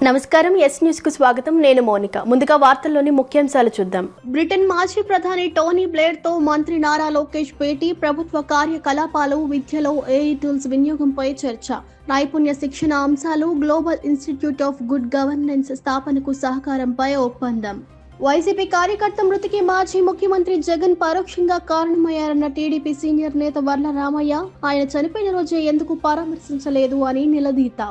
నమస్కారం yes news కు స్వాగతం. నేను మోనిక. ముందుగా వార్తల్లోని ముఖ్యాంశాలు చూద్దాం. బ్రిటన్ మాజీ ప్రధాని టోనీ బ్లేర్ తో మంత్రి నారా లోకేష్ భేటీ. ప్రభుత్వ కార్యకలాపాలు, విద్యలో ఏఐ టూల్స్ వినియోగంపై చర్చ. నైపుణ్య శిక్షణ అంశాలు, global institute of good governance స్థాపనకు సహకారంపై ఒప్పందం. వైసీపీ కార్యకర్త మృతికి మాజీ ముఖ్యమంత్రి జగన్ పరోక్షంగా కారణమయ్యారన్న టీడీపీ సీనియర్ నేత వర్ల రామయ్య. ఆయన చనిపోయిన రోజే ఎందుకు పరామర్శించలేదు అని నిలదీత.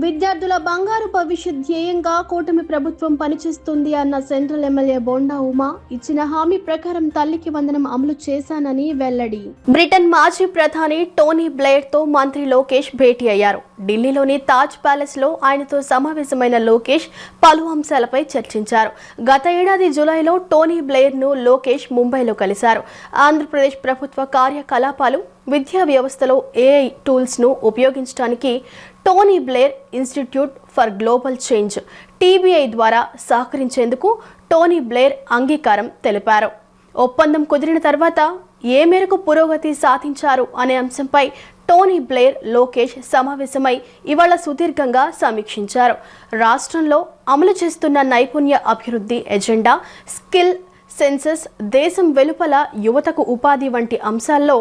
విద్యార్థుల బంగారు భవిష్యత్ ధ్యేయంగా కూటమి ప్రభుత్వం పనిచేస్తుంది అన్న సెంట్రల్ ఎమ్మెల్యే బోండా ఉమా. ఇచ్చిన హామీ ప్రకారం తల్లికి వందనం అమలు చేశానని వెల్లడి. బ్రిటన్ మాజీ ప్రధాని టోనీ బ్లేర్ తో మంత్రి లోకేష్ భేటీ అయ్యారు. ఢిల్లీలోని తాజ్ ప్యాలెస్ లో ఆయనతో సమావేశమైన లోకేష్ పలు అంశాలపై చర్చించారు. గత ఏడాది జూలైలో టోనీ బ్లేర్ ను లోకేష్ ముంబైలో కలిశారు. ఆంధ్రప్రదేశ్ ప్రభుత్వ కార్యకలాపాలు, విద్యా వ్యవస్థలో ఏఐ టూల్స్ ను ఉపయోగించడానికి Tony Blair institute for global change TBI ద్వారా సహకరించేందుకు టోనీ బ్లేర్ అంగీకారం తెలిపారు. ఒప్పందం కుదిరిన తర్వాత ఏ మేరకు పురోగతి సాధించారు అనే అంశంపై టోనీ బ్లేర్, లోకేష్ సమావేశమై ఇవాళ సుదీర్ఘంగా సమీక్షించారు. రాష్ట్రంలో అమలు చేస్తున్న నైపుణ్య అభివృద్ధి ఎజెండా, స్కిల్ సెన్సస్, దేశం వెలుపల యువతకు ఉపాధి వంటి అంశాల్లో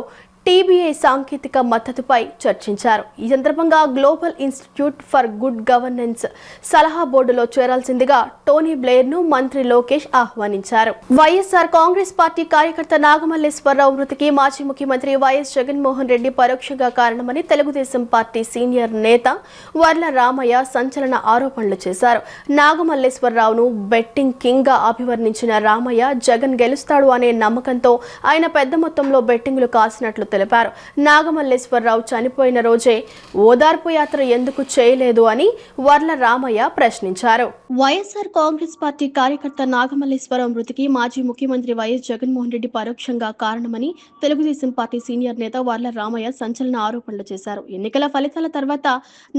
టీబీఐ సాంకేతిక మద్దతుపై చర్చించారు. ఈ సందర్భంగా global institute for good governance సలహా బోర్డులో చేరాల్సిందిగా టోనీ బ్లేర్ ను మంత్రి లోకేష్ ఆహ్వానించారు. వైఎస్ఆర్ కాంగ్రెస్ పార్టీ కార్యకర్త నాగమల్లేశ్వరరావు మృతికి మాజీ ముఖ్యమంత్రి వైఎస్ జగన్మోహన్ రెడ్డి పరోక్షంగా కారణమని తెలుగుదేశం పార్టీ సీనియర్ నేత వర్ల రామయ్య సంచలన ఆరోపణలు చేశారు. నాగమల్లేశ్వరరావును బెట్టింగ్ కింగ్ గా అభివర్ణించిన రామయ్య జగన్ గెలుస్తాడు అనే నమ్మకంతో ఆయన పెద్ద మొత్తంలో బెట్టింగ్లు కాసినట్లు తెలిపారు. నాగమల్లేశ్వరరావు చనిపోయిన రోజే ఓదార్పు యాత్ర ఎందుకు చేయలేదు అని వర్ల రామయ్య ప్రశ్నించారు. వైఎస్ఆర్ కాంగ్రెస్ పార్టీ కార్యకర్త నాగమల్లేశ్వరరావు మృతికి మాజీ ముఖ్యమంత్రి వైఎస్ జగన్మోహన్ రెడ్డి పరోక్షంగా కారణమని తెలుగుదేశం పార్టీ సీనియర్ నేత వర్ల రామయ్య సంచలన ఆరోపణలు చేశారు. ఎన్నికల ఫలితాల తర్వాత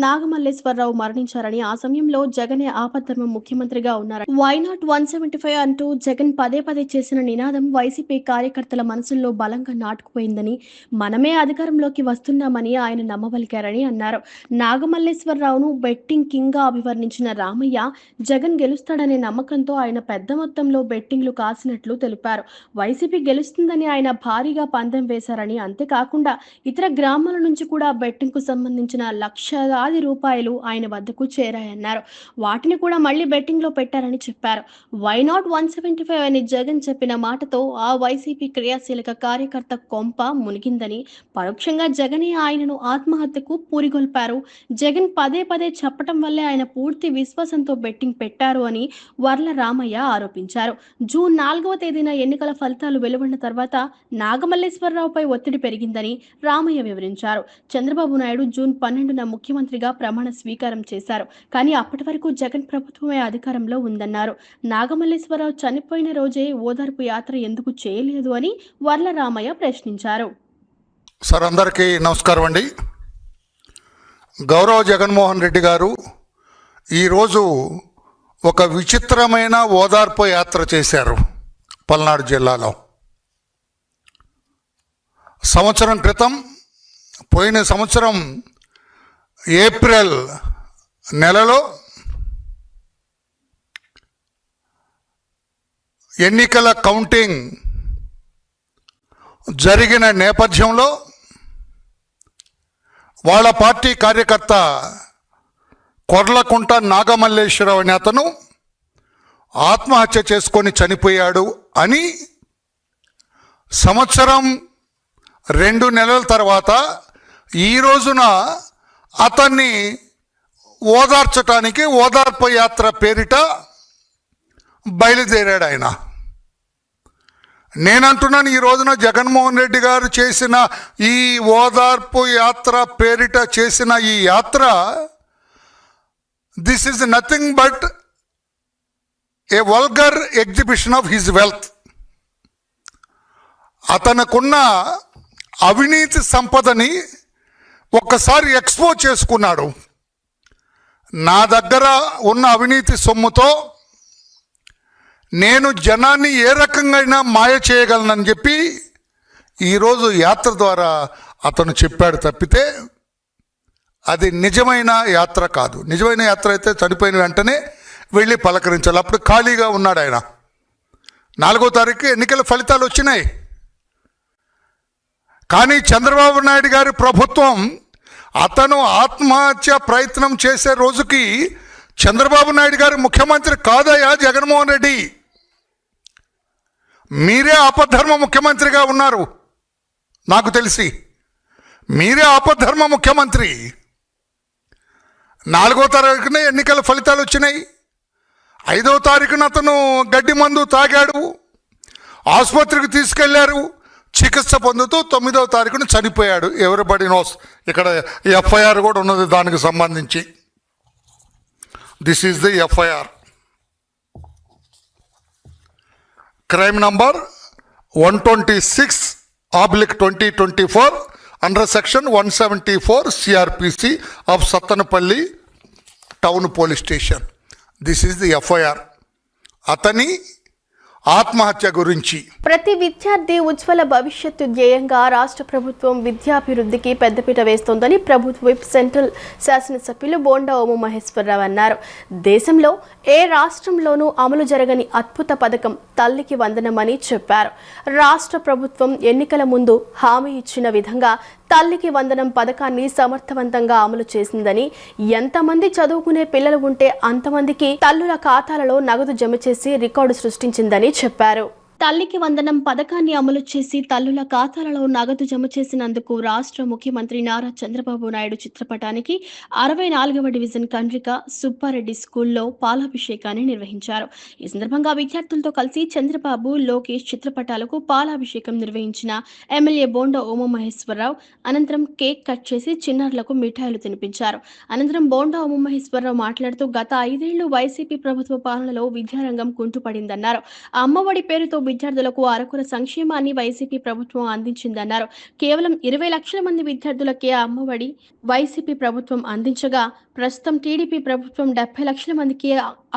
నాగమల్లేశ్వరరావు మరణించారని, ఆ సమయంలో జగనే ఆపద్ధర్మ ముఖ్యమంత్రిగా ఉన్నారు. వైనాట్ 175 అంటూ జగన్ పదే పదే చేసిన నినాదం వైసీపీ కార్యకర్తల మనసుల్లో బలంగా నాటుకుపోయిందని, మనమే అధికారంలోకి వస్తున్నామని ఆయన నమ్మవలికారని అన్నారు. నాగమల్లేశ్వరరావును బెట్టింగ్ కింగ్ గా అభివర్ణించిన రామయ్య జగన్ గెలుస్తాడనే నమ్మకంతో ఆయన పెద్ద మొత్తంలో బెట్టింగ్లు కాసినట్లు తెలిపారు. వైసీపీ గెలుస్తుందని ఆయన భారీగా పందెం వేశారని, అంతేకాకుండా ఇతర గ్రామాల నుంచి కూడా బెట్టింగ్ కు సంబంధించిన లక్షలాది రూపాయలు ఆయన వద్దకు చేరాయన్నారు. వాటిని కూడా మళ్లీ బెట్టింగ్ లో పెట్టారని చెప్పారు. వైనాట్ 175 అని జగన్ చెప్పిన మాటతో ఆ వైసీపీ క్రియాశీలక కార్యకర్త కొంప మునిగిందని, పరోక్షంగా జగనే ఆయనను ఆత్మహత్యకు పూరిగొల్పారు. జగన్ పదే పదే చెప్పటం వల్లే ఆయన పూర్తి విశ్వాసంతో బెట్టింగ్ పెట్టారు అని వర్ల రామయ్య ఆరోపించారు. జూన్ 4వ తేదీన ఎన్నికల ఫలితాలు వెలువడిన తర్వాత నాగమల్లేశ్వరరావుపై ఒత్తిడి పెరిగిందని రామయ్య వివరించారు. చంద్రబాబు నాయుడు జూన్ 12న ముఖ్యమంత్రిగా ప్రమాణ స్వీకారం చేశారు. కానీ అప్పటి వరకు జగన్ ప్రభుత్వమే అధికారంలో ఉందన్నారు. నాగమల్లేశ్వరరావు చనిపోయిన రోజే ఓదార్పు యాత్ర ఎందుకు చేయలేదు అని వర్ల రామయ్య ప్రశ్నించారు. సార్, అందరికీ నమస్కారం అండి. గౌరవ జగన్మోహన్ రెడ్డి గారు ఈరోజు ఒక విచిత్రమైన ఓదార్పు యాత్ర చేశారు పల్నాడు జిల్లాలో. సంవత్సరం క్రితం, పోయిన సంవత్సరం ఏప్రిల్ నెలలో ఎన్నికల కౌంటింగ్ జరిగిన నేపథ్యంలో వాళ్ళ పార్టీ కార్యకర్త కొర్లకుంట నాగమల్లేశ్వరరావు అనే అతను ఆత్మహత్య చేసుకొని చనిపోయాడు అని సంవత్సరం 2 నెలల తర్వాత ఈ రోజున అతన్ని ఓదార్చడానికి ఓదార్పు యాత్ర పేరిట బయలుదేరాడు ఆయన. నేనంటున్నాను, ఈ రోజున జగన్మోహన్ రెడ్డి గారు చేసిన ఈ ఓదార్పు యాత్ర పేరిట చేసిన ఈ యాత్ర, this is nothing but a vulgar exhibition of his wealth. అతనుకున్న అవినీతి సంపదని ఒక్కసారి ఎక్స్పోజ్ చేసుకున్నాడు. నా దగ్గర ఉన్న అవినీతి సొమ్ముతో నేను జనాన్ని ఏ రకంగా మాయ చేయగలనని చెప్పి ఈరోజు యాత్ర ద్వారా అతను చెప్పాడు తప్పితే అది నిజమైన యాత్ర కాదు. నిజమైన యాత్ర అయితే చనిపోయిన వెంటనే వెళ్ళి పలకరించాలి. అప్పుడు ఖాళీగా ఉన్నాడు ఆయన. 4వ తారీఖు ఎన్నికల ఫలితాలు వచ్చినాయి. కానీ చంద్రబాబు నాయుడు గారి ప్రభుత్వం అతను ఆత్మహత్య ప్రయత్నం చేసే రోజుకి చంద్రబాబు నాయుడు గారు ముఖ్యమంత్రి కాదయ్యా జగన్మోహన్ రెడ్డి. మీరే ఆపద్ధర్మ ముఖ్యమంత్రిగా ఉన్నారు. నాకు తెలిసి మీరే ఆపద్ధర్మ ముఖ్యమంత్రి. 4వ తారీఖున ఎన్నికల ఫలితాలు వచ్చినాయి. 5వ తారీఖున అతను గడ్డి మందు తాగాడు, ఆసుపత్రికి తీసుకెళ్లారు, చికిత్స పొందుతూ 9వ తారీఖున చనిపోయాడు. Everybody nose. ఇక్కడ ఎఫ్ఐఆర్ కూడా ఉన్నది దానికి సంబంధించి. This is the FIR. Crime number 126/2024 under section 174 CrPC of Sattenapalli town police station. This is the FIR అతని ఆత్మహత్య గురించి. ప్రతి విద్యార్థి ఉజ్వల భవిష్యత్తు ధ్యేయంగా రాష్ట్ర ప్రభుత్వం విద్యాభివృద్ధికి పెద్దపీట వేస్తోందని ప్రభుత్వ విప్ సెంట్రల్ శాసనసభ్యులు బోండా ఓము మహేశ్వరరావు అన్నారు. దేశంలో ఏ రాష్ట్రంలోనూ అమలు జరగని అద్భుత పథకం తల్లికి వందనమని చెప్పారు. రాష్ట్ర ప్రభుత్వం ఎన్నికల ముందు హామీ ఇచ్చిన విధంగా తల్లికి వందనం పథకాన్ని సమర్థవంతంగా అమలు చేసిందని, ఎంతమంది చదువుకునే పిల్లలు ఉంటే అంతమందికి తల్లుల ఖాతాలలో నగదు జమ చేసి రికార్డు సృష్టించిందని చెప్పారు. తల్లికి వందనం పథకాన్ని అమలు చేసి తల్లుల ఖాతాలలో నగదు జమ చేసినందుకు రాష్ట్ర ముఖ్యమంత్రి నారా చంద్రబాబు నాయుడు చిత్రపటానికి 64వ డివిజన్ కండ్రిక సుబ్బారెడ్డి స్కూల్లో పాలాభిషేకాన్ని నిర్వహించారు. ఈ సందర్భంగా విద్యార్థులతో కలిసి చంద్రబాబు, లోకేష్ చిత్రపటాలకు పాలాభిషేకం నిర్వహించిన ఎమ్మెల్యే బోండా ఓము మహేశ్వరరావు అనంతరం కేక్ కట్ చేసి చిన్నారులకు మిఠాయిలు తినిపించారు. అనంతరం బోండా ఓము మహేశ్వరరావు మాట్లాడుతూ గత 5 ఏళ్లు వైసీపీ ప్రభుత్వ పాలనలో విద్యారంగం కుంటుపడిందన్నారు. అమ్మఒడి పేరుతో విద్యార్థులకు అరకొర సంక్షేమాన్ని వైసీపీ ప్రభుత్వం అందించిందన్నారు. కేవలం 20 లక్షల మంది విద్యార్థులకే అమ్మఒడి వైసీపీ ప్రభుత్వం అందించగా ప్రస్తుతం టీడీపీ ప్రభుత్వం 70 లక్షల మందికి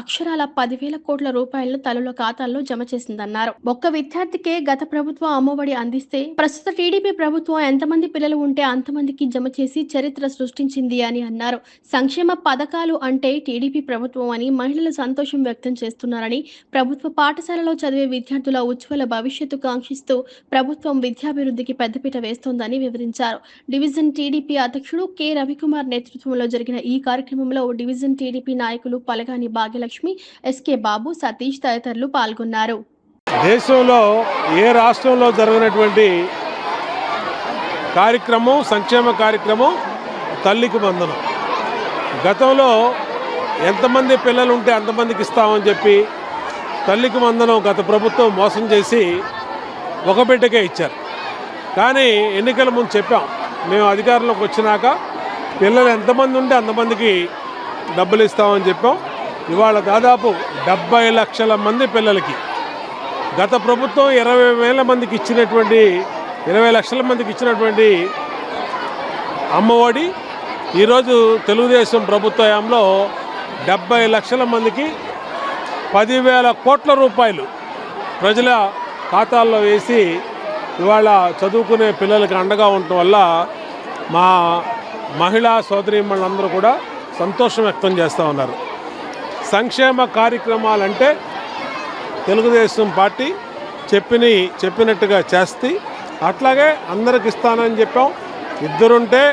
అక్షరాల 10,000 కోట్ల రూపాయలను తల్లుల ఖాతాల్లో జమ చేసిందన్నారు. ఒక్క విద్యార్థికే గత ప్రభుత్వం అమ్మఒడి అందిస్తే ప్రస్తుత టీడీపీ ప్రభుత్వం ఎంతమంది పిల్లలు ఉంటే అంతమందికి జమ చేసి చరిత్ర సృష్టించింది అని అన్నారు. సంక్షేమ పథకాలు అంటే టీడీపీ ప్రభుత్వం అని మహిళలు సంతోషం వ్యక్తం చేస్తున్నారని, ప్రభుత్వ పాఠశాలలో చదివే విద్యార్థుల ఉజ్వల భవిష్యత్తు కాంక్షిస్తూ ప్రభుత్వం విద్యాభివృద్ధికి పెద్దపీట వేస్తోందని వివరించారు. డివిజన్ టీడీపీ అధ్యక్షుడు కె రవికుమార్ నేతృత్వంలో జరిగిన ఈ కార్యక్రమంలో డివిజన్ టీడీపీ నాయకులు పలగాని భాగ్యలక్ష్మి, ఎస్కే బాబు, సతీష్ తదితరులు పాల్గొన్నారు. దేశంలో ఏ రాష్ట్రంలో జరిగినటువంటి కార్యక్రమం, సంక్షేమ కార్యక్రమం తల్లికి వందనం. గతంలో ఎంతమంది పిల్లలు ఉంటే అంతమందికి ఇస్తామని చెప్పి తల్లికి వందనం గత ప్రభుత్వం మోసం చేసి ఒక బిడ్డకే ఇచ్చారు. కానీ ఎన్నికల ముందు చెప్పాం, మేము అధికారంలోకి వచ్చినాక పిల్లలు ఎంతమంది ఉంటే అంతమందికి డబ్బులు ఇస్తామని చెప్పాం. ఇవాళ దాదాపు 70 లక్షల మంది పిల్లలకి గత ప్రభుత్వం 20,000 మందికి ఇచ్చినటువంటి 20 లక్షల మందికి ఇచ్చినటువంటి అమ్మఒడి ఈరోజు తెలుగుదేశం ప్రభుత్వ హయాంలో 70 లక్షల మందికి 10,000 కోట్ల రూపాయలు ప్రజల ఖాతాల్లో వేసి ఇవాళ చదువుకునే పిల్లలకి అండగా ఉండటం వల్ల మా మహిళా సోదరీమణులందరూ కూడా సంతోషం వ్యక్తం చేస్తూ ఉన్నారు. సంక్షేమ కార్యక్రమాలంటే తెలుగుదేశం పార్టీ చెప్పినట్టుగా చేస్తే అట్లాగే అందరికి ఇస్తానని చెప్పాం. ఇద్దరుంటే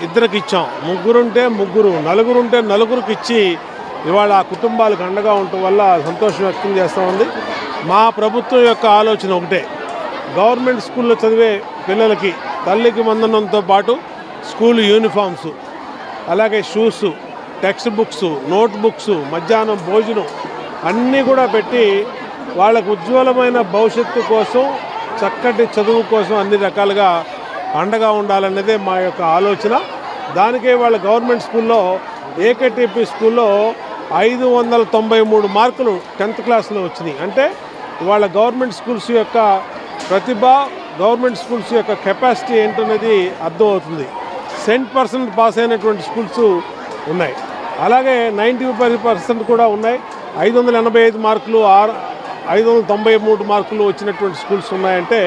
ఇద్దరికి ఇచ్చాం, ముగ్గురుంటే ముగ్గురు, నలుగురుంటే నలుగురికి ఇచ్చి ఇవాళ ఆ కుటుంబాలకు అండగా ఉండటం వల్ల సంతోషం వ్యక్తం చేస్తూ ఉంది. మా ప్రభుత్వం యొక్క ఆలోచన ఒకటే, గవర్నమెంట్ స్కూల్లో చదివే పిల్లలకి తల్లికి వందనంతో పాటు స్కూల్ యూనిఫామ్స్, అలాగే shoes, text books, note books, మధ్యాహ్నం భోజనం అన్నీ కూడా పెట్టి వాళ్ళకు ఉజ్వలమైన భవిష్యత్తు కోసం, చక్కటి చదువు కోసం అన్ని రకాలుగా అండగా ఉండాలన్నదే మా యొక్క ఆలోచన. దానికే వాళ్ళ గవర్నమెంట్ స్కూల్లో, ఏకేటీపీ స్కూల్లో 593 మార్కులు 10th క్లాస్లో వచ్చినాయి. అంటే ఇవాళ గవర్నమెంట్ స్కూల్స్ యొక్క ప్రతిభ, గవర్నమెంట్ స్కూల్స్ యొక్క కెపాసిటీ ఏంటనేది అర్థమవుతుంది. 100% పాస్ అయినటువంటి స్కూల్స్ ఉన్నాయి, అలాగే 90% కూడా ఉన్నాయి. 585 మార్కులు, 593 మార్కులు వచ్చినటువంటి స్కూల్స్ ఉన్నాయంటే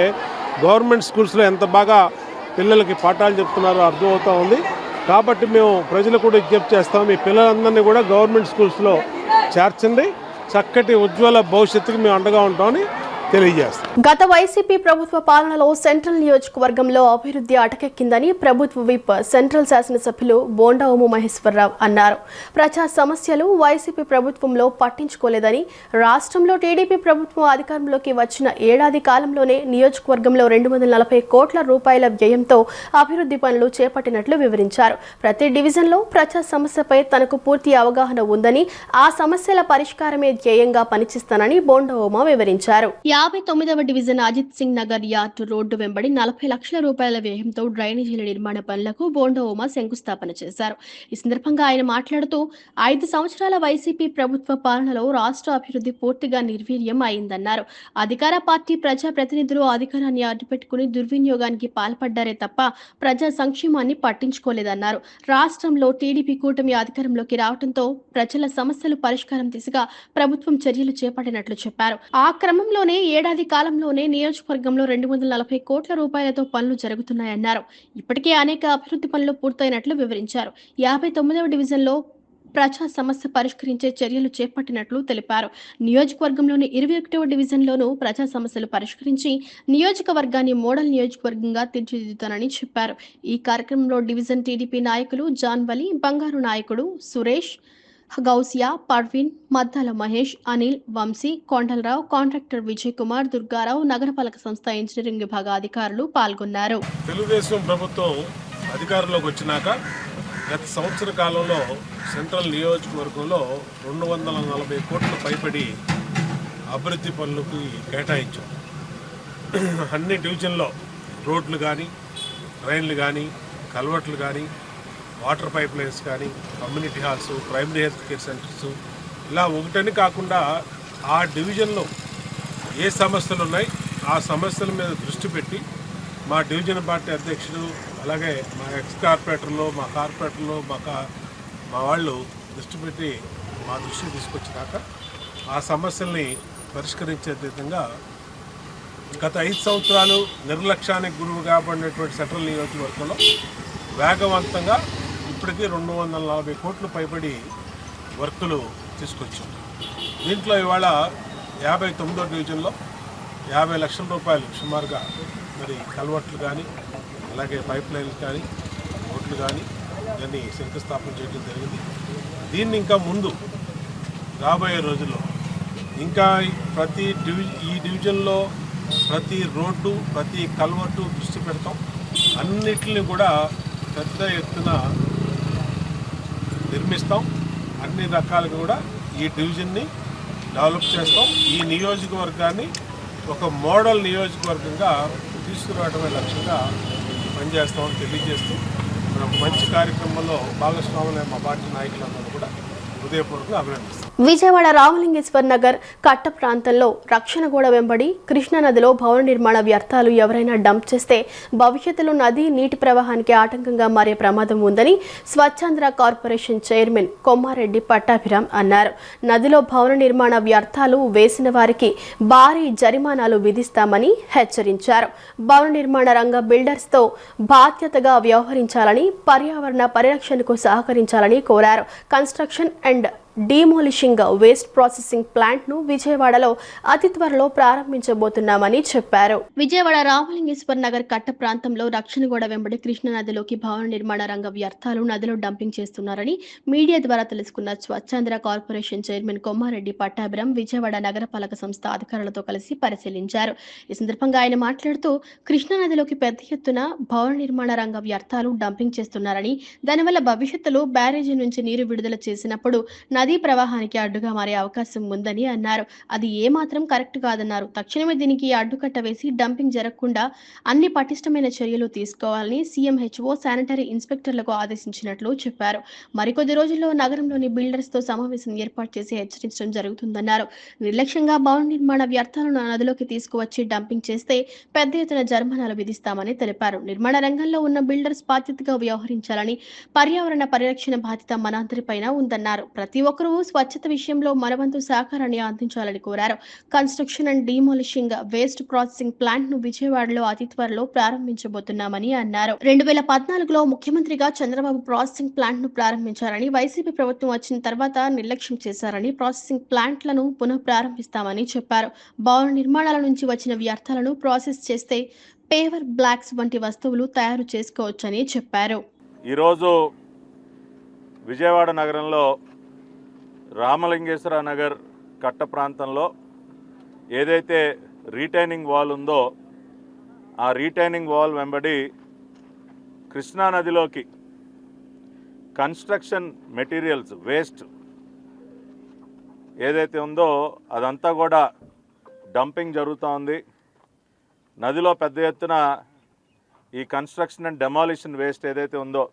గవర్నమెంట్ స్కూల్స్లో ఎంత బాగా పిల్లలకి పాఠాలు చెప్తున్నారో అర్థమవుతూ ఉంది. కాబట్టి మేము ప్రజలకు కూడా విజ్ఞప్తి చేస్తాం, మీ పిల్లలందరినీ కూడా గవర్నమెంట్ స్కూల్స్లో చేర్చండి, చక్కటి ఉజ్వల భవిష్యత్తుకి మేము అండగా ఉంటామని తెలియజేస్తాం. గత వైసీపీ ప్రభుత్వ పాలనలో సెంట్రల్ నియోజకవర్గంలో అభివృద్ధి అటకెక్కిందని ప్రభుత్వ విప్ సెంట్రల్ శాసనసభ్యులు బోండా ఉమ మహేశ్వరరావు అన్నారు. ప్రజా సమస్యలు వైసీపీ ప్రభుత్వంలో పట్టించుకోలేదని, రాష్ట్రంలో టీడీపీ ప్రభుత్వం అధికారంలోకి వచ్చిన ఏడాది కాలంలోనే నియోజకవర్గంలో 240 కోట్ల రూపాయల వ్యయంతో అభివృద్ధి పనులు చేపట్టినట్లు వివరించారు. ప్రతి డివిజన్లో ప్రజా సమస్యపై తనకు పూర్తి అవగాహన ఉందని, ఆ సమస్యల పరిష్కారమే ధ్యేయంగా పనిచేస్తానని బోండా ఉమ వివరించారు. 59వ division Ajit Singh Nagar yard road వెంబడి 40 లక్షల రూపాయల వ్యయంతో డ్రైనేజీల నిర్మాణ పనులకు బోండా ఉమ శంకుస్థాపన చేశారు. ఈ సందర్భంగా ఆయన మాట్లాడుతూ 5 సంవత్సరాల వైసీపీ ప్రభుత్వ పాలనలో రాష్ట్ర అభివృద్ధి పూర్తిగా నిర్వీర్యం అయిందన్నారు. అధికార పార్టీ ప్రజా ప్రతినిధులు అధికారాన్ని అడ్డుపెట్టుకుని దుర్వినియోగానికి పాల్పడ్డారే తప్ప ప్రజా సంక్షేమాన్ని పట్టించుకోలేదన్నారు. రాష్ట్రంలో టీడీపీ కూటమి అధికారంలోకి రావడంతో ప్రజల సమస్యలు పరిష్కారం దిశగా ప్రభుత్వం చర్యలు చేపట్టినట్లు చెప్పారు. ఆ క్రమంలోనే ఏడాది కాలంలోనే నియోజకవర్గంలో 240 కోట్ల రూపాయలతో పనులు జరుగుతున్నాయన్నారు. ఇప్పటికే అనేక అభివృద్ధి పనులు పూర్తయినట్లు వివరించారు. 59వ డివిజన్లో ప్రజా సమస్య పరిష్కరించే చర్యలు చేపట్టినట్లు తెలిపారు. నియోజకవర్గంలోని 21వ డివిజన్లోనూ ప్రజా సమస్యలు పరిష్కరించి నియోజకవర్గాన్ని మోడల్ నియోజకవర్గంగా తీర్చిదిద్దుతానని చెప్పారు. ఈ కార్యక్రమంలో డివిజన్ టీడీపీ నాయకులు జాన్ వలి, బంగారు నాయకుడు సురేష్, గౌసియా, పర్వీన్, మద్దాల మహేష్, అనిల్, వంశీ, కొండలరావు, కాంట్రాక్టర్ విజయ్ కుమార్, దుర్గారావు, నగరపాలక సంస్థ ఇంజనీరింగ్ విభాగ అధికారులు పాల్గొన్నారు. తెలుగుదేశం ప్రభుత్వం అధికారంలోకి వచ్చినాక గత సంవత్సర కాలంలో సెంట్రల్ నియోజకవర్గంలో 240 కోట్ల పైబడి అభివృద్ధి పనులకు కేటాయించాం. అన్ని డివిజన్లో రోడ్లు కానీ, ట్రైన్లు కానీ, కల్వర్ట్లు కానీ, వాటర్ పైప్ లైన్స్ కానీ, community halls, primary health care centres, ఇలా ఒకటని కాకుండా ఆ డివిజన్లో ఏ సమస్యలు ఉన్నాయి ఆ సమస్యల మీద దృష్టి పెట్టి మా డివిజన్ పార్టీ అధ్యక్షుడు, అలాగే మా ఎక్స్ కార్పొరేటర్లు, మా కార్పొరేటర్లు, మా వాళ్ళు దృష్టి పెట్టి మా దృష్టికి తీసుకొచ్చినాక ఆ సమస్యల్ని పరిష్కరించే విధంగా గత 5 సంవత్సరాలు నిర్లక్ష్యానికి గురువు కాబడినటువంటి సెంట్రల్ నియోజకవర్గంలో వేగవంతంగా ఇప్పటికీ 240 కోట్లు పైబడి వర్కులు తీసుకొచ్చాం. దీంట్లో ఇవాళ 59వ డివిజన్లో 50 లక్షల రూపాయలు సుమారుగా మరి కల్వర్ట్లు కానీ, అలాగే పైప్ లైన్లు కానీ, రోడ్లు కానీ దాన్ని శంకుస్థాపన చేయడం జరిగింది. దీన్ని ఇంకా ముందు రాబోయే రోజుల్లో ఇంకా ఈ డివిజన్లో ప్రతి రోడ్డు, ప్రతి కల్వర్టు దృష్టి పెడతాం. అన్నిటిని కూడా పెద్ద ఎత్తున నిర్మిస్తాం. అన్ని రకాలుగా కూడా ఈ డివిజన్ని డెవలప్ చేస్తాం. ఈ నియోజకవర్గాన్ని ఒక మోడల్ నియోజకవర్గంగా తీసుకురావడమే లక్ష్యంగా పనిచేస్తామని తెలియజేస్తూ మన ఒక మంచి కార్యక్రమంలో భాగస్వాములైన మా పార్టీ నాయకులందరూ కూడా హృదయపూర్వకంగా అభినందిస్తాం. విజయవాడ రామలింగేశ్వర్ నగర్ కట్ట ప్రాంతంలో రక్షణ గోడ వెంబడి కృష్ణానదిలో భవన నిర్మాణ వ్యర్థాలు ఎవరైనా డంప్ చేస్తే భవిష్యత్తులో నది నీటి ప్రవాహానికి ఆటంకంగా మారే ప్రమాదం ఉందని స్వచ్ఛాంధ్ర కార్పొరేషన్ చైర్మన్ కొమ్మారెడ్డి పట్టాభిరామ్ అన్నారు. నదిలో భవన నిర్మాణ వ్యర్థాలు వేసిన వారికి భారీ జరిమానాలు విధిస్తామని హెచ్చరించారు. భవన నిర్మాణ రంగ బిల్డర్స్తో బాధ్యతగా వ్యవహరించాలని, పర్యావరణ పరిరక్షణకు సహకరించాలని కోరారు. Construction and demolishing waste processing plant ను విజయవాడలో అతి త్వరలో ప్రారంభించబోతున్నామని చెప్పారు. విజయవాడ రామలింగేశ్వర్ నగర్ కట్ట ప్రాంతంలో రక్షణ గోడ వెంబడి కృష్ణా నదిలోకి భవన నిర్మాణ రంగ వ్యర్థాలు నదిలో డంపింగ్ చేస్తున్నారని మీడియా ద్వారా తెలుసుకున్న స్వచ్ఛాంధ్ర కార్పొరేషన్ చైర్మన్ కొమ్మారెడ్డి పట్టాభిరామ్ విజయవాడ నగరపాలక సంస్థ అధికారులతో కలిసి పరిశీలించారు. ఈ సందర్భంగా ఆయన మాట్లాడుతూ కృష్ణా నదిలోకి పెద్ద ఎత్తున భవన నిర్మాణ రంగ వ్యర్థాలు డంపింగ్ చేస్తున్నారని, దానివల్ల భవిష్యత్తులో బ్యారేజీ నుంచి నీరు విడుదల చేసినప్పుడు నదీ ప్రవాహానికి అడ్డుగా మారే అవకాశం ఉందని అన్నారు. అది ఏమాత్రం కరెక్ట్ కాదన్నారు. తక్షణమే దీనికి అడ్డుకట్ట వేసి డంపింగ్ జరగకుండా అన్ని పటిష్టమైన చర్యలు తీసుకోవాలని సీఎంహెచ్ఓ శానిటరీ ఇన్స్పెక్టర్లకు ఆదేశించినట్లు చెప్పారు. మరికొద్ది రోజుల్లో నగరంలోని బిల్డర్స్ తో సమావేశం ఏర్పాటు చేసి హెచ్చరించడం జరుగుతుందన్నారు. నిర్లక్ష్యంగా భవన నిర్మాణ వ్యర్థాలను నదిలోకి తీసుకువచ్చి డంపింగ్ చేస్తే పెద్ద ఎత్తున జరిమానాలు విధిస్తామని తెలిపారు. నిర్మాణ రంగంలో ఉన్న బిల్డర్స్ బాధ్యతగా వ్యవహరించాలని, పర్యావరణ పరిరక్షణ బాధ్యత మనందరిపైన ఉందన్నారు. ప్రతి ఒక్కరూ స్వచ్ఛత విషయంలో మనవంతు సహకారాన్ని అందించాలని కోరారు. Construction and demolishing waste processing plant ను విజయవాడలో అతి త్వరలో ప్రారంభించబోతున్నామని అన్నారు. 2014లో ముఖ్యమంత్రిగా చంద్రబాబు ప్రాసెసింగ్ ప్లాంట్ ను ప్రారంభించారని, వైసీపీ ప్రభుత్వం వచ్చిన తర్వాత నిర్లక్ష్యం చేశారని, ప్రాసెసింగ్ ప్లాంట్లను పునః ప్రారంభిస్తామని చెప్పారు. భవన నిర్మాణాల నుంచి వచ్చిన వ్యర్థాలను ప్రాసెస్ చేస్తే పేవర్ బ్లాక్స్ వంటి వస్తువులు తయారు చేసుకోవచ్చని చెప్పారు. ఈరోజు విజయవాడ నగరంలో రామలింగేశ్వర నగర్ కట్ట ప్రాంతంలో ఏదైతే రీటైనింగ్ వాల్ ఉందో ఆ రీటైనింగ్ వాల్ వెంబడి కృష్ణానదిలోకి కన్స్ట్రక్షన్ మెటీరియల్స్ వేస్ట్ ఏదైతే ఉందో అదంతా కూడా డంపింగ్ జరుగుతూ ఉంది. నదిలో పెద్ద ఎత్తున ఈ కన్స్ట్రక్షన్ అండ్ డెమాలిషన్ వేస్ట్ ఏదైతే ఉందో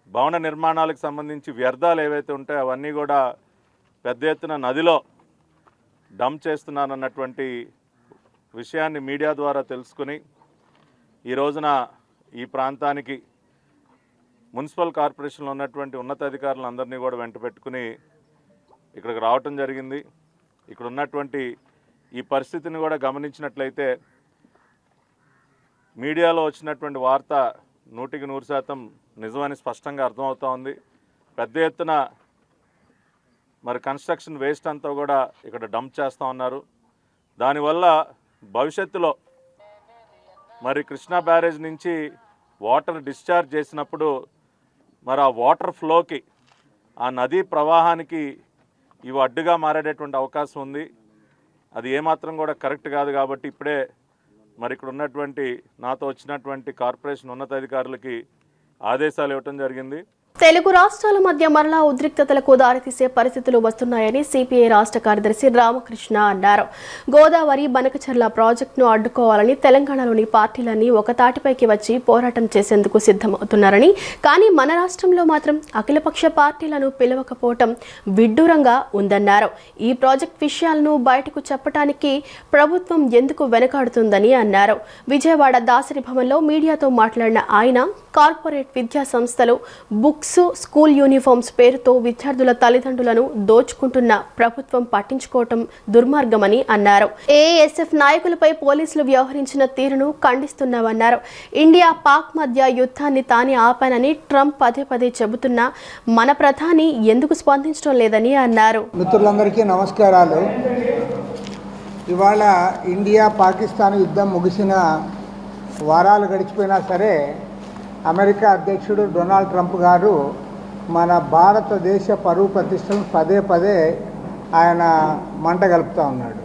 భవన నిర్మాణాలకు సంబంధించి వ్యర్థాలు ఏవైతే ఉంటాయో అవన్నీ కూడా పెద్ద ఎత్తున నదిలో డంప్ చేస్తున్నారన్నటువంటి విషయాన్ని మీడియా ద్వారా తెలుసుకుని ఈ రోజున ఈ ప్రాంతానికి మున్సిపల్ కార్పొరేషన్లో ఉన్నటువంటి ఉన్నతాధికారులందరినీ కూడా వెంట పెట్టుకుని ఇక్కడికి రావటం జరిగింది. ఇక్కడ ఉన్నటువంటి ఈ పరిస్థితిని కూడా గమనించినట్లయితే మీడియాలో వచ్చినటువంటి వార్త 100% నిజమని స్పష్టంగా అర్థమవుతూ ఉంది. పెద్ద ఎత్తున మరి కన్స్ట్రక్షన్ వేస్ట్ అంతా కూడా ఇక్కడ డంప్ చేస్తూ ఉన్నారు. దానివల్ల భవిష్యత్తులో మరి కృష్ణా బ్యారేజ్ నుంచి వాటర్ డిశ్చార్జ్ చేసినప్పుడు మరి ఆ వాటర్ ఫ్లోకి ఆ నదీ ప్రవాహానికి ఇవి అడ్డుగా మారేటటువంటి అవకాశం ఉంది. అది ఏమాత్రం కూడా కరెక్ట్ కాదు. కాబట్టి ఇప్పుడే మరి ఇక్కడ ఉన్నటువంటి నాతో వచ్చినటువంటి కార్పొరేషన్ ఉన్నతాధికారులకి ఆదేశాలు ఇవ్వటం జరిగింది. తెలుగు రాష్ట్రాల మధ్య మరలా ఉద్రిక్తతలకు దారితీసే పరిస్థితులు వస్తున్నాయని సిపిఐ రాష్ట్ర కార్యదర్శి రామకృష్ణ అన్నారు. గోదావరి బనకచర్ల ప్రాజెక్టును అడ్డుకోవాలని తెలంగాణలోని పార్టీలన్నీ ఒక తాటిపైకి వచ్చి పోరాటం చేసేందుకు సిద్ధమవుతున్నారని, కానీ మన రాష్ట్రంలో మాత్రం అఖిలపక్ష పార్టీలను పిలవకపోవటం విడ్డూరంగా ఉందన్నారు. ఈ ప్రాజెక్ట్ విషయాలను బయటకు చెప్పడానికి ప్రభుత్వం ఎందుకు వెనకాడుతుందని అన్నారు. విజయవాడ దాసరి భవన్లో మీడియాతో మాట్లాడిన ఆయన కార్పొరేట్ విద్యా సంస్థలు బుక్స్, స్కూల్ యూనిఫామ్స్ పేరుతో విద్యార్థుల తల్లిదండ్రులను దోచుకుంటున్న ప్రభుత్వం పట్టించుకోవటం దుర్మార్గమని అన్నారు. ఏఎస్ఎఫ్ నాయకులపై పోలీసులు వ్యవహరించిన తీరును ఖండిస్తున్నామన్నారు. ఇండియా పాక్ మధ్య యుద్ధాన్ని తానే ఆపానని ట్రంప్ పదే పదే చెబుతున్నా మన ప్రధాని ఎందుకు స్పందించడం లేదని అన్నారు. మిత్రులందరికీ నమస్కారాలు. ఇవాళ ఇండియా పాకిస్తాన్ యుద్ధం ముగిసిన వారాలు గడిచిపోయినా సరే అమెరికా అధ్యక్షుడు డొనాల్డ్ ట్రంప్ గారు మన భారతదేశ పరువు ప్రతిష్టలను పదే పదే ఆయన మంట కలుపుతూ ఉన్నాడు.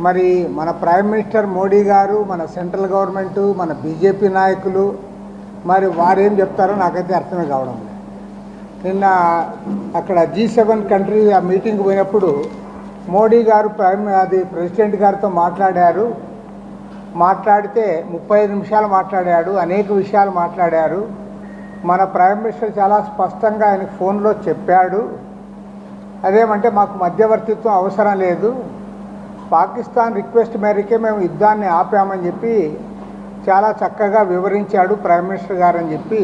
మరి మన ప్రైమ్ మినిస్టర్ మోడీ గారు, మన సెంట్రల్ గవర్నమెంటు, మన బీజేపీ నాయకులు మరి వారేం చెప్తారో నాకైతే అర్థమే కావడం లేదు. నిన్న అక్కడ G7 కంట్రీ ఆ మీటింగ్ పోయినప్పుడు మోడీ గారు ప్రెసిడెంట్ గారితో మాట్లాడితే 35 నిమిషాలు మాట్లాడాడు, అనేక విషయాలు మాట్లాడారు. మన ప్రైమ్ మినిస్టర్ చాలా స్పష్టంగా ఆయన ఫోన్లో చెప్పాడు, అదేమంటే మాకు మధ్యవర్తిత్వం అవసరం లేదు, పాకిస్తాన్ రిక్వెస్ట్ మేరకే మేము యుద్ధాన్ని ఆపామని చెప్పి చాలా చక్కగా వివరించాడు ప్రైమ్ మినిస్టర్ గారు అని చెప్పి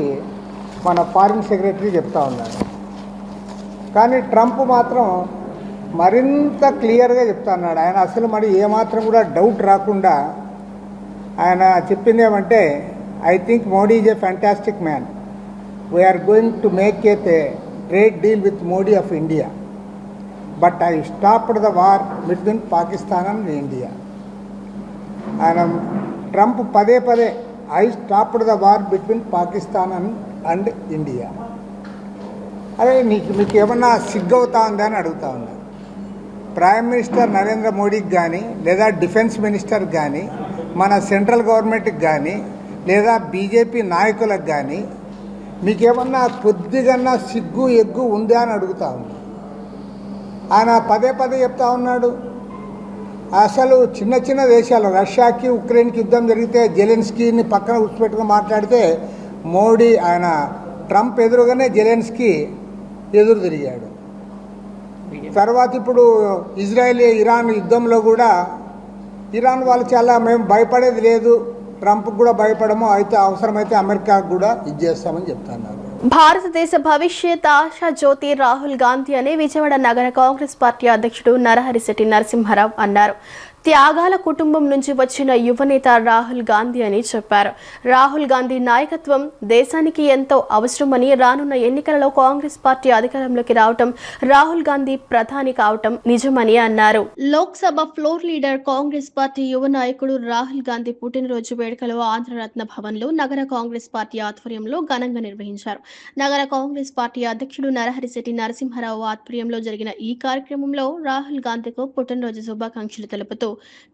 మన ఫారిన్ సెక్రటరీ చెప్తా ఉన్నారు. కానీ ట్రంప్ మాత్రం మరింత క్లియర్గా చెప్తా ఉన్నాడు. ఆయన అసలు మరి ఏమాత్రం కూడా డౌట్ రాకుండా ఆయన చెప్పింది ఏమంటే, I think Modi is a fantastic man, we're going to make a trade deal with Modi of India, but I stopped the war between Pakistan and India. ఆయన ట్రంప్ పదే I stopped the war between Pakistan and India. అదే మీకు ఏమన్నా సిగ్గవుతా ఉందా అని అడుగుతా ఉన్నా. Prime minister Narendra మోడీకి కానీ, లేదా డిఫెన్స్ మినిస్టర్కి కానీ, మన సెంట్రల్ గవర్నమెంట్కి కానీ, లేదా బీజేపీ నాయకులకు కానీ మీకేమన్నా కొద్దిగా సిగ్గు ఎగ్గు ఉందా అని అడుగుతా ఉన్నా. ఆయన పదే చెప్తా ఉన్నాడు. అసలు చిన్న దేశాలు రష్యాకి ఉక్రెయిన్కి యుద్ధం జరిగితే జెలెన్స్కీని పక్కన కూర్చోపెట్టుకుని మాట్లాడితే ఆయన ట్రంప్ ఎదురుగానే జెలెన్స్కీ ఎదురు తిరిగాడు. తర్వాత ఇప్పుడు ఇజ్రాయెల్ ఇరాన్ యుద్ధంలో కూడా ఇరాన్ వాళ్ళు చాలా మేము భయపడేది లేదు, ట్రంప్కి కూడా భయపడము, అయితే అవసరమైతే అమెరికాకు కూడా ఇది చేస్తామని చెప్తున్నారు. భారతదేశ భవిష్యత్ ఆశా జ్యోతి రాహుల్ గాంధీ అని విజయవాడ నగర కాంగ్రెస్ పార్టీ అధ్యక్షుడు నరహరిశెట్టి నరసింహారావు అన్నారు. త్యాగాల కుటుంబం నుంచి వచ్చిన యువనేత రాహుల్ గాంధీ అని చెప్పారు. రాహుల్ గాంధీ నాయకత్వం దేశానికి ఎంతో అవసరమని, రానున్న ఎన్నికలలో కాంగ్రెస్ పార్టీ అధికారంలోకి రావటం, రాహుల్ గాంధీ ప్రధాని కావటం నిజమని అన్నారు. Lok Sabha floor leader, Congress party యువ నాయకుడు రాహుల్ గాంధీ పుట్టినరోజు వేడుకలు ఆంధ్రరత్న భవన్లో నగర కాంగ్రెస్ పార్టీ ఆధ్వర్యంలో ఘనంగా నిర్వహించారు. నగర కాంగ్రెస్ పార్టీ అధ్యక్షుడు నరహరిశెట్టి నరసింహారావు ఆధ్వర్యంలో జరిగిన ఈ కార్యక్రమంలో రాహుల్ గాంధీకు పుట్టినరోజు శుభాకాంక్షలు తెలుపుతూ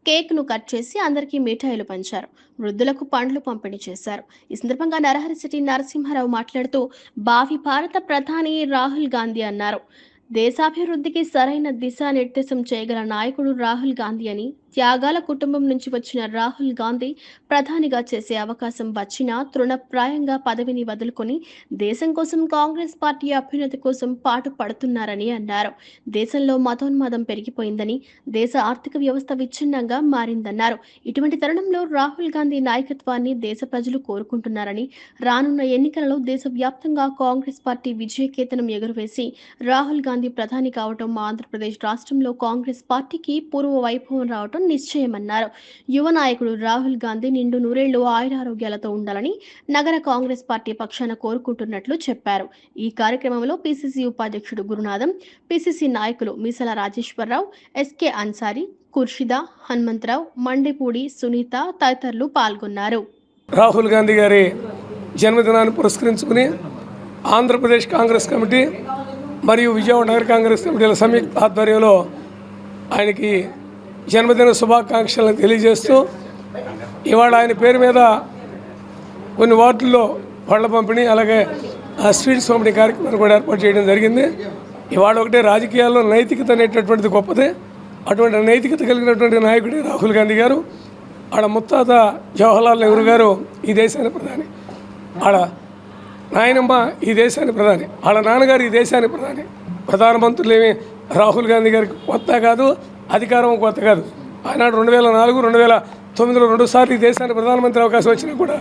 కేక్ ను కట్ చేసి అందరికీ మిఠాయిలు పంచారు. వృద్ధులకు పండ్లు పంపిణీ చేశారు. ఈ సందర్భంగా నరహరిశెట్టి నరసింహారావు మాట్లాడుతూ భావి భారత ప్రధాని రాహుల్ గాంధీ అన్నారు. దేశాభివృద్ధికి సరైన దిశానిర్దేశం చేయగల నాయకుడు రాహుల్ గాంధీ అని, త్యాగాల కుటుంబం నుంచి వచ్చిన రాహుల్ గాంధీ ప్రధానిగా చేసే అవకాశం వచ్చినా తృణప్రాయంగా పదవిని వదులుకొని దేశం కోసం, కాంగ్రెస్ పార్టీ అభ్యున్నతి కోసం పాటు పడుతున్నారని అన్నారు. దేశంలో మతోన్మాదం పెరిగిపోయిందని, దేశ ఆర్థిక వ్యవస్థ విచ్ఛిన్నంగా మారిందన్నారు. ఇటువంటి తరుణంలో రాహుల్ గాంధీ నాయకత్వాన్ని దేశ ప్రజలు కోరుకుంటున్నారని, రానున్న ఎన్నికలలో దేశవ్యాప్తంగా కాంగ్రెస్ పార్టీ విజయకేతనం ఎగురవేసి రాహుల్ గాంధీ ప్రధాని కావటం, ఆంధ్రప్రదేశ్ రాష్ట్రంలో కాంగ్రెస్ పార్టీకి పూర్వ వైభవం రావటం నిశ్చయమన్నారు. యువ నాయకుడు రాహుల్ గాంధీ నిండు నూరేళ్లు ఆయురారోగ్యాలతో ఉండాలని నగర కాంగ్రెస్ పార్టీ పక్షాన కోరుకుంటున్నట్లు చెప్పారు. ఈ కార్యక్రమంలో పిసిసి ఉపాధ్యక్షుడు గురునాథం, పిసిసి నాయకులు మీసల రాజేశ్వరరావు, ఎస్కే అన్సారీ, కుర్షిదా, హనుమంతరావు, మండిపూడి సునీత తదితరులు పాల్గొన్నారు. రాహుల్ గాంధీ గారి జన్మదినాన్ని పురస్కరించుకుని ఆంధ్రప్రదేశ్ కాంగ్రెస్ కమిటీ మరియు విజయవాడ నగర కాంగ్రెస్ కమిటీల సంయుక్త ఆధ్వర్యంలో ఆయనకి జన్మదిన శుభాకాంక్షలను తెలియజేస్తూ ఇవాళ ఆయన పేరు మీద కొన్ని వార్డుల్లో పళ్ళ పంపిణీ, అలాగే స్వీట్స్ పంపిణీ కార్యక్రమాన్ని కూడా ఏర్పాటు చేయడం జరిగింది. ఇవాళ ఒకటే రాజకీయాల్లో నైతికత అనేటటువంటిది గొప్పదే. అటువంటి నైతికత కలిగినటువంటి నాయకుడే రాహుల్ గాంధీ గారు. ఆడ ముత్తాత జవహర్లాల్ నెహ్రూ గారు ఈ దేశానికి ప్రధాని, ఆడ నాయనమ్మ ఈ దేశానికి ప్రధాని, వాళ్ళ నాన్నగారు ఈ దేశానికి ప్రధాని. ప్రధానమంత్రులు ఏమి రాహుల్ గాంధీ గారికి కొత్త కాదు, అధికారం కొత్త కాదు. ఆనాడు 2004, 2009లో 2 సార్లు ఈ దేశానికి ప్రధానమంత్రి అవకాశం వచ్చినా కూడా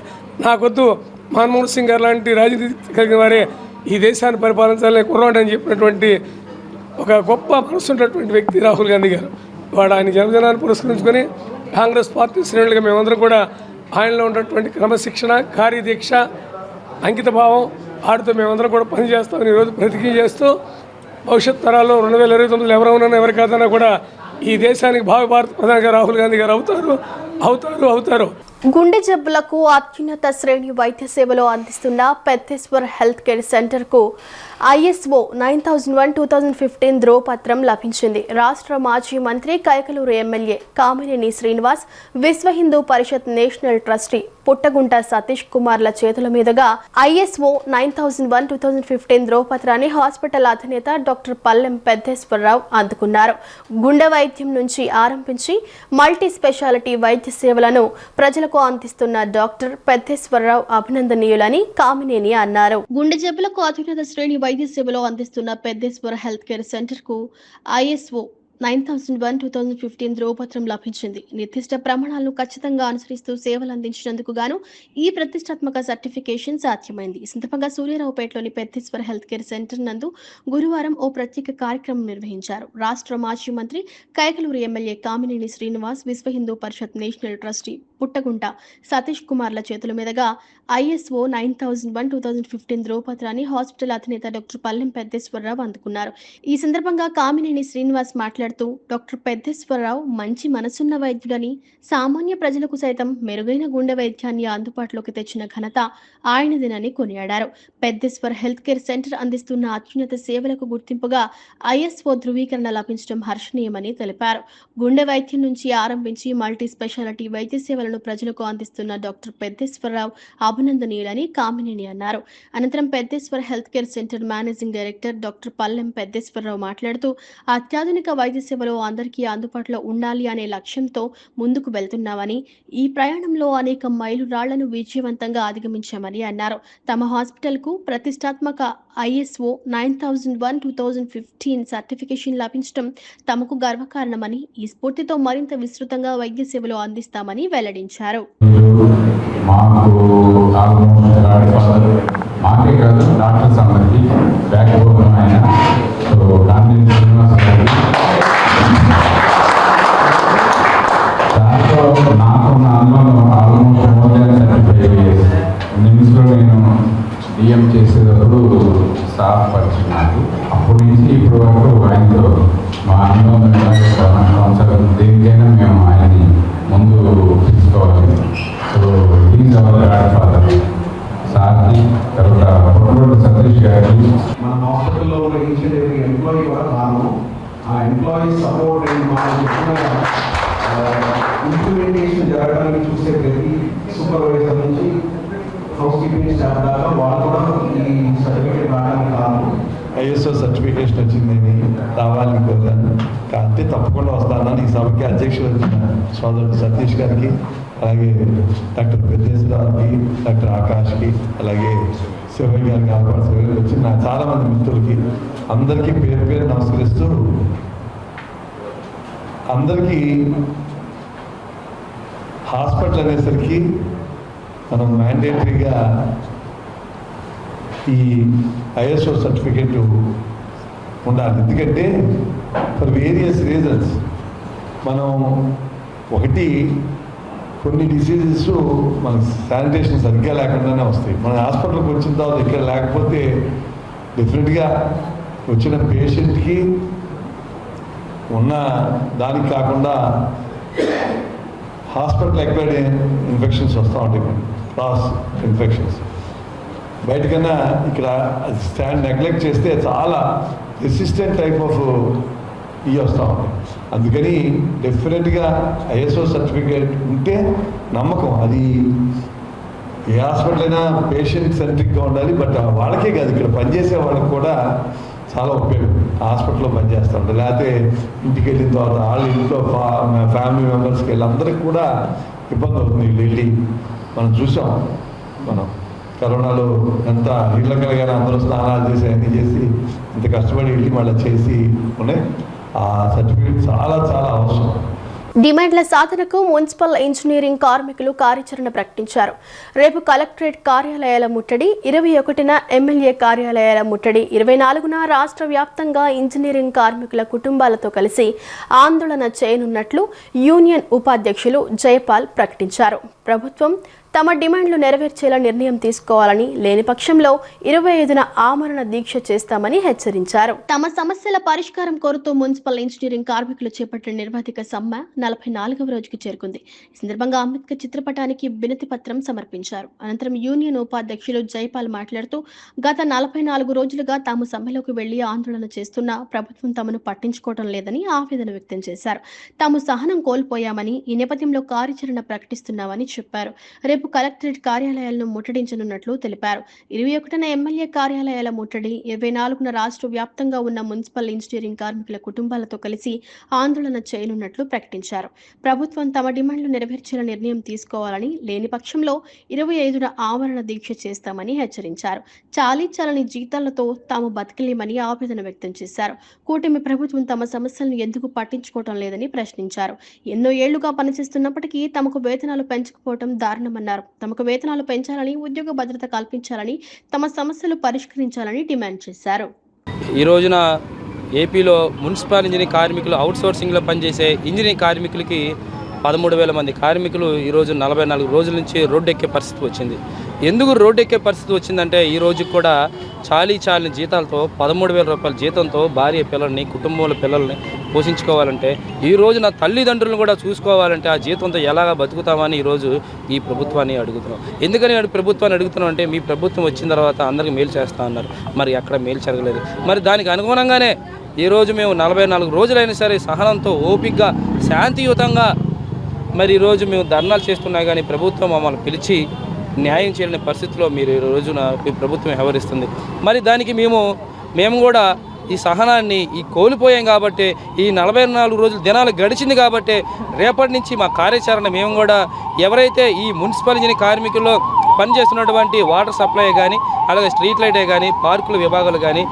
నాకొద్దు, మన్మోహన్ సింగ్ గారు లాంటి రాజనీతి కలిగిన వారే ఈ దేశాన్ని పరిపాలించాలని కుర్రాడని చెప్పినటువంటి ఒక గొప్ప మనసున్నటువంటి వ్యక్తి రాహుల్ గాంధీ గారు. వాడు ఆయన జన్మదినాన్ని పురస్కరించుకొని కాంగ్రెస్ పార్టీ శ్రేణులుగా మేమందరం కూడా ఆయనలో ఉన్నటువంటి క్రమశిక్షణ, కార్యదీక్ష, అంకిత భావం, ఆడితో మేమందరం కూడా పనిచేస్తామని ఈరోజు ప్రతిజ్ఞ చేస్తూ భవిష్యత్ తరాల్లో 2029లో ఎవరైనా ఎవరి కాదన్నా కూడా ఈ దేశానికి భావి భారత ప్రధానిగా రాహుల్ గాంధీ గారు అవుతారు. గుండె జబ్బులకు అత్యున్నత శ్రేణి వైద్య సేవలు అందిస్తున్న పెద్దేశ్వర్ హెల్త్ కేర్ సెంటర్కు ISO 9001-2015 ధ్రువపత్రం లభించింది. రాష్ట్ర మాజీ మంత్రి, కైకలూరు ఎమ్మెల్యే కామినేని శ్రీనివాస్, విశ్వ హిందూ పరిషత్ నేషనల్ ట్రస్టీ పుట్టగుంట సతీష్ కుమార్ల చేతుల మీదుగా ISO 9001-2015 ధ్రువపత్రాన్ని హాస్పిటల్ అధినేత డాక్టర్ పల్లెం పెద్దేశ్వరరావు అందుకున్నారు. గుండె వైద్యం నుంచి ఆరంభించి మల్టీ స్పెషాలిటీ వైద్య సేవలను ప్రజలకు అందిస్తున్న డాక్టర్ పెద్దేశ్వరరావు అభినందనీయులని కామినేని అన్నారు. గుండె జబ్బులకు అత్యున్నత శ్రేణి వైద్య సేవలు అందిస్తున్న పెద్దేశ్వర హెల్త్ కేర్ సెంటర్ కు ISO 9001-2015 ధ్రువపత్రం లభించింది. నిర్దిష్ట ప్రమాణాలను ఖచ్చితంగా అనుసరిస్తూ సేవలు అందించినందుకు గాను ఈ ప్రతిష్టాత్మక సర్టిఫికేషన్ సాధ్యమైంది. ఈ సందర్భంగా సూర్యారావుపేటలోని పెద్దేశ్వర హెల్త్ కేర్ సెంటర్ నందు గురువారం ఓ ప్రత్యేక కార్యక్రమం నిర్వహించారు. రాష్ట్ర మాజీ మంత్రి, కైకలూరు ఎమ్మెల్యే కామినేని శ్రీనివాస్, విశ్వ హిందూ పరిషత్ నేషనల్ ట్రస్టీ పుట్టగుంట సతీష్ కుమార్ల చేతుల మీదుగా ISO 9001-2015 ధ్రువపత్రాన్ని హాస్పిటల్ అధినేత డాక్టర్ పల్లెం పెద్దేశ్వరరావు అందుకున్నారు. ఈ సందర్భంగా కామినేని శ్రీనివాస్ మాట్లాడుతూ డాక్టర్ పెద్దేశ్వరరావు మంచి మనసున్న వైద్యుడని, సామాన్య ప్రజలకు సైతం మెరుగైన గుండె వైద్యాన్ని అందుబాటులోకి తెచ్చిన ఘనత ఆయనదేనని కొనియాడారు. పెద్దేశ్వర్ హెల్త్ కేర్ సెంటర్ అందిస్తున్న అత్యున్నత సేవలకు గుర్తింపుగా ISO ధృవీకరణ లభించడం హర్షణీయమని తెలిపారు. గుండె వైద్యం నుంచి ఆరంభించి మల్టీ స్పెషాలిటీ వైద్య సేవలను ప్రజలకు అందిస్తున్న డాక్టర్ పెద్దేశ్వరరావు అభినందనీయులని కామినేని అన్నారు. అనంతరం Peddeshwar health care centre managing director doctor Pallem Peddeswararao మాట్లాడుతూ అత్యాధునిక వైద్య సేవలు అందరికీ అందుబాటులో ఉండాలి అనే లక్ష్యంతో ముందుకు వెళ్తున్నామని, ఈ ప్రయాణంలో అనేక మైలురాళ్లను విజయవంతంగా అధిగమించామని అన్నారు. తమ హాస్పిటల్ కు ప్రతిష్టాత్మక ISO 9001-2015 సర్టిఫికేషన్ లభించడం తమకు గర్వకారణమని, ఈ స్ఫూర్తితో మరింత విస్తృతంగా వైద్య సేవలు అందిస్తామని వెల్లడించారు. మాకు మాకే కాదు డాక్టర్ పిఎం చేసేటప్పుడు సార్ పరిచయం నాకు. అప్పటి నుంచి ఇప్పటి వరకు ఆయనతో మా అనుబంధం సంవత్సరం దేనికైనా మేము ఆయన్ని ముందు తీసుకోవాలి. So is our grand father సార్కి, తర్వాత పొట్టగొడ్డు సతీష్ గారికి. మన హాస్పిటల్లో ఉన్న ఈచ్ అండ్ ఎవ్రీ ఎంప్లాయీ కూడా కారణం. ఆ ఎంప్లాయీ సపోర్ట్ అండ్ మనం చెప్పిన ఇంప్లిమెంటేషన్ జరగడానికి చూసే ప్రతి సూపర్వైజర్ నుంచి హౌస్ కీపింగ్ స్టాఫ్ దాకా వాళ్ళు కూడా ఈ సర్టిఫికేట్ రావడానికి కారణం. ఐఎస్ఓ సర్టిఫికేషన్ వచ్చిందని రావాలని కోరాను. కాబట్టి తప్పకుండా వస్తానని ఈ సభకి అధ్యక్షుడు వచ్చిన సోదరుడు సతీష్ గారికి, అలాగే డాక్టర్ పెద్దేశ్వరరావుకి, డాక్టర్ ఆకాష్కి, అలాగే శివయ్య గారికి, ఆల్పాడు శివయ్య వచ్చిన చాలామంది మిత్రులకి అందరికీ పేరు పేరు నమస్కరిస్తూ, అందరికీ హాస్పిటల్ అనేసరికి మనం మ్యాండేటరీగా ఈ ఐఎస్ఓ సర్టిఫికేట్ ఉండాలి. ఎందుకంటే ఫర్ వేరియస్ రీజన్స్ మనం ఒకటి కొన్ని డిసీజెస్ మనకు శానిటేషన్ సరిగ్గా లేకుండానే వస్తాయి. మన హాస్పిటల్కి వచ్చిన తర్వాత ఇక్కడ లేకపోతే డెఫినెట్గా వచ్చిన పేషెంట్కి ఉన్న దానికి కాకుండా హాస్పిటల్ ఎక్వైర్డ్ ఇన్ఫెక్షన్స్ వస్తూ ఉంటాయి, క్రాస్ ఇన్ఫెక్షన్స్. బయటకన్నా ఇక్కడ స్టాండ్ నెగ్లెక్ట్ చేస్తే చాలా రెసిస్టెంట్ టైప్ ఆఫ్ ఇవి వస్తూ ఉంటాయి. అందుకని డెఫినెట్గా ఐఎస్ఓ సర్టిఫికేట్ ఉంటే నమ్మకం. అది ఏ హాస్పిటల్ అయినా పేషెంట్ సెంట్రిక్గా ఉండాలి. బట్ వాళ్ళకే కాదు, ఇక్కడ పనిచేసే వాళ్ళకి కూడా చాలా ఉపయోగం. హాస్పిటల్లో పనిచేస్తూ ఉంటారు, లేకపోతే ఇంటికి వెళ్ళిన తర్వాత వాళ్ళ ఇంట్లో ఫ్యామిలీ మెంబర్స్కి వీళ్ళందరికీ కూడా ఇబ్బంది అవుతుంది. వెళ్ళి మనం చూసాం, మనం కరోనాలో ఎంత ఇళ్ళకలగానే అందరూ స్నానాలు చేసి అన్నీ చేసి ఇంత కష్టపడి వెళ్ళి మళ్ళీ చేసి ఉన్నాయి. ఆ సర్టిఫికేట్ చాలా చాలా అవసరం. డిమాండ్ల సాధనకు మున్సిపల్ ఇంజనీరింగ్ కార్మికులు కార్యాచరణ ప్రకటించారు. రేపు కలెక్టరేట్ కార్యాలయాల ముట్టడి, 21న ఎమ్మెల్యే కార్యాలయాల ముట్టడి, 24న రాష్ట్ర వ్యాప్తంగా ఇంజనీరింగ్ కార్మికుల కుటుంబాలతో కలిసి ఆందోళన చేయనున్నట్లు యూనియన్ ఉపాధ్యక్షులు జయపాల్ ప్రకటించారు. ప్రభుత్వం తమ డిమాండ్లు నెరవేర్చేలా నిర్ణయం తీసుకోవాలని, లేని పక్షంలో 25న ఆమరణ దీక్ష చేస్తామని హెచ్చరించారు. తమ సమస్యల పరిష్కారం కోరుతూ మున్సిపల్ ఇంజనీరింగ్ కార్మికులు చేపట్టిన నిర్వాధిక సమ్మె 44వ రోజుకి చేరుకుంది. ఈ సందర్భంగా అంబేద్కర్ చిత్రపటానికి వినతి పత్రం సమర్పించారు. అనంతరం యూనియన్ ఉపాధ్యక్షులు జైపాల్ మాట్లాడుతూ, గత 44 రోజులుగా తాము సమ్మెలోకి వెళ్లి ఆందోళన చేస్తున్నా ప్రభుత్వం తమను పట్టించుకోవడం లేదని ఆవేదన వ్యక్తం చేశారు. తాము సహనం కోల్పోయామని, ఈ నేపథ్యంలో కార్యాచరణ ప్రకటిస్తున్నామని చెప్పారు. రేపు కలెక్టరేట్ కార్యాలయాలను ముట్టడించనున్నట్లు తెలిపారు. 21న ఎమ్మెల్యే కార్యాలయాల ముట్టడి, 24న రాష్ట్ర వ్యాప్తంగా ఉన్న మున్సిపల్ ఇంజనీరింగ్ కార్మికుల కుటుంబాలతో కలిసి ఆందోళన చేయనున్నట్లు ప్రకటించారు. ప్రభుత్వం తమ డిమాండ్లు నెరవేర్చేలా నిర్ణయం తీసుకోవాలని, లేని పక్షంలో 25న ఆమరణ దీక్ష చేస్తామని హెచ్చరించారు. చాలీచాలని జీతాలతో తాము బతకలేమని ఆవేదన వ్యక్తం చేశారు. కూటమి ప్రభుత్వం తమ సమస్యలను ఎందుకు పట్టించుకోవడం లేదని ప్రశ్నించారు. ఎన్నో ఏళ్లుగా పనిచేస్తున్నప్పటికీ తమకు వేతనాలు పెంచకపోవడం దారుణమన్నారు. తమకు వేతనాలు పెంచాలని, ఉద్యోగ భద్రత కల్పించాలని, తమ సమస్యలు పరిష్కరించాలని డిమాండ్ చేశారు. ఈ రోజున ఏపీలో మున్సిపల్ ఇంజనీరింగ్ కార్మికులు అవుట్సోర్సింగ్లో పనిచేసే ఇంజనీరింగ్ కార్మికులకి 13,000 మంది కార్మికులు ఈరోజు 44 రోజుల నుంచి రోడ్డు ఎక్కే పరిస్థితి వచ్చింది. ఎందుకు రోడ్డు ఎక్కే పరిస్థితి వచ్చిందంటే, ఈ రోజు కూడా చాలీని జీతాలతో 13,000 రూపాయల జీతంతో భార్య పిల్లల్ని, కుటుంబంలో పిల్లల్ని పోషించుకోవాలంటే, ఈ రోజున తల్లిదండ్రులను కూడా చూసుకోవాలంటే ఆ జీతంతో ఎలాగా బతుకుతామని ఈరోజు ఈ ప్రభుత్వాన్ని అడుగుతున్నాం. ఎందుకని ప్రభుత్వాన్ని అడుగుతున్నాం అంటే, మీ ప్రభుత్వం వచ్చిన తర్వాత అందరికీ మేలు చేస్తా అన్నారు, మరి ఎక్కడ మేలు జరగలేదు. మరి దానికి అనుగుణంగానే ఈరోజు మేము 44 రోజులైనా సరే సహనంతో, ఓపికగా, శాంతియుతంగా మరి ఈరోజు మేము ధర్నాలు చేస్తున్నా కానీ ప్రభుత్వం మమ్మల్ని పిలిచి న్యాయం చేయలేని పరిస్థితిలో మీరు ఈ రోజున ప్రభుత్వం వ్యవహరిస్తుంది. మరి దానికి మేము కూడా ఈ సహనాన్ని కోల్పోయాం కాబట్టి, ఈ 44 రోజులు దినాలు గడిచింది కాబట్టి రేపటి నుంచి మా కార్యాచరణ మేము కూడా ఎవరైతే ఈ మున్సిపల్ ఇంజనీరింగ్ కార్మికుల్లో పనిచేస్తున్నటువంటి వాటర్ సప్లై కానీ, అలాగే స్ట్రీట్ లైటే కానీ, పార్కుల విభాగాలు కానీ,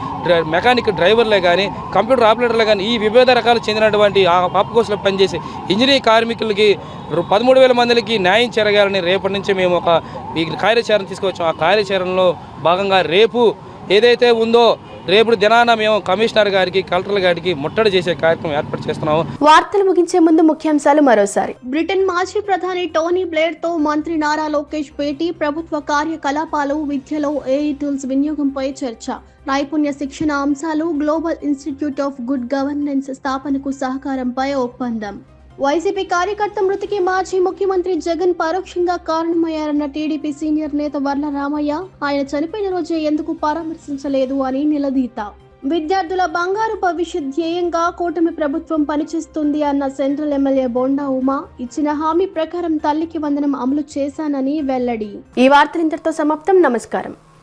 మెకానిక్ డ్రైవర్లే కానీ, కంప్యూటర్ ఆపరేటర్లే కానీ, ఈ వివిధ రకాలు చెందినటువంటి ఆపుకోసలో పనిచేసే ఇంజనీరింగ్ కార్మికులకి 13,000 మందికి న్యాయం జరగాలని రేపటి నుంచి మేము ఈ కార్యాచరణ తీసుకొచ్చాం. ఆ కార్యాచరణలో భాగంగా రేపు ఏదైతే ఉందో రేపు దినాన మేము కమిషనర్ గారికి కలెక్టర్ గారికి ముట్టడి చేసే కార్యక్రమం ఏర్పాటు చేస్తున్నాము. వార్తలు ముగించే ముందు ముఖ్యాంశాలు మరోసారి. బ్రిటన్ మాజీ ప్రధాని టోనీ బ్లేర్ తో మంత్రి నారా లోకేష్ భేటీ, ప్రభుత్వ కార్యకలాపాలు, విద్యలో ఏఐ టూల్స్ వినియోగంపై చర్చ, నైపుణ్య శిక్షణ అంశాలు, global institute of good governance స్థాపనకు సహకారంపై ఒప్పందం. వైసీపీ కార్యకర్త మృతికి మాజీ ముఖ్యమంత్రి జగన్ పరోక్షంగా కారణమయ్యారన్న టీడీపీ సీనియర్ నేత వర్ల రామయ్య, ఆయన చనిపోయిన రోజే ఎందుకు పరామర్శించలేదు అని నిలదీత. విద్యార్థుల బంగారు భవిష్యత్ ధ్యేయంగా కూటమి ప్రభుత్వం పనిచేస్తుంది అన్న సెంట్రల్ ఎమ్మెల్యే బోండా ఉమా, ఇచ్చిన హామీ ప్రకారం తల్లికి వందనం అమలు చేశానని వెల్లడి. ఈ వార్తలు ఇంతటితో సమాప్తం. నమస్కారం.